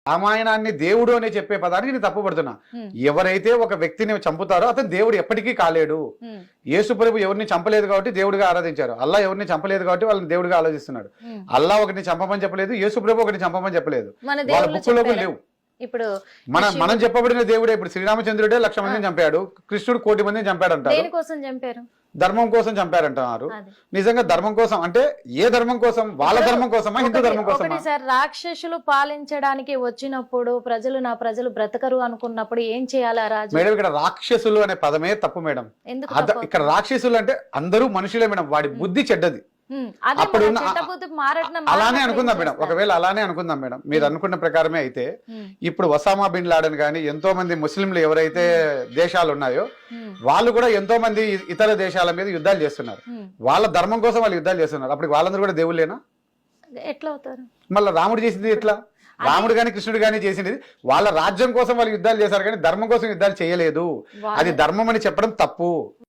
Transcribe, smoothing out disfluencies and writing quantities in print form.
రామాయణాన్ని దేవుడు అనే చెప్పే పదానికి నేను తప్పుపడుతున్నా. ఎవరైతే ఒక వ్యక్తిని చంపుతారో అతను దేవుడు ఎప్పటికీ కాలేడు. యేసు ప్రభు ఎవరిని చంపలేదు కాబట్టి దేవుడిగా ఆరాధించారు. అల్లా ఎవరిని చంపలేదు కాబట్టి వాళ్ళని దేవుడిగా ఆలోచిస్తున్నాడు. అల్లా ఒకరిని చంపమని చెప్పలేదు, యేసు ప్రభు ఒకరిని చంపమని చెప్పలేదు. వాళ్ళ బుక్కులో కూడా లేవు. ఇప్పుడు మనం చెప్పబడిన దేవుడే. ఇప్పుడు శ్రీరామచంద్రుడే 1,00,000 మందిని చంపాడు, కృష్ణుడు 1,00,00,000 మందిని చంపాడు అంటారు. దేనికోసం చంపారు? ధర్మం కోసం చంపారంటున్నారు. నిజంగా ధర్మం కోసం అంటే ఏ ధర్మం కోసం? వాళ్ళ ధర్మం కోసమా, హిందూ ధర్మం కోసమా? సార్, రాక్షసులు పాలించడానికి వచ్చినప్పుడు నా ప్రజలు బ్రతకరు అనుకున్నప్పుడు ఏం చేయాలి ఆ రాజు? మేడం, ఇక్కడ రాక్షసులు అనే పదమే తప్పు మేడం. ఇక్కడ రాక్షసులు అంటే అందరూ మనుషులే మేడం, వాడి బుద్ధి చెడ్డది. అప్పుడు అలానే అనుకుందాం మేడం, ఒకవేళ అలానే అనుకుందాం మేడం, మీరు అనుకున్న ప్రకారమే అయితే ఇప్పుడు ఒసామా బిన్ లాడెన్ గాని ఎంతో మంది ముస్లింలు ఎవరైతే దేశాలు ఉన్నాయో వాళ్ళు కూడా ఎంతో మంది ఇతర దేశాల మీద యుద్ధాలు చేస్తున్నారు. వాళ్ళ ధర్మం కోసం వాళ్ళు యుద్ధాలు చేస్తున్నారు. అప్పుడు వాళ్ళందరూ కూడా దేవుళ్ళేనా? ఎట్లా అవుతారు? మళ్ళీ రాముడు చేసింది ఎట్లా? రాముడు గాని కృష్ణుడు గాని చేసింది వాళ్ళ రాజ్యం కోసం వాళ్ళు యుద్ధాలు చేశారు కానీ ధర్మం కోసం యుద్ధాలు చేయలేదు. అది ధర్మం అని చెప్పడం తప్పు.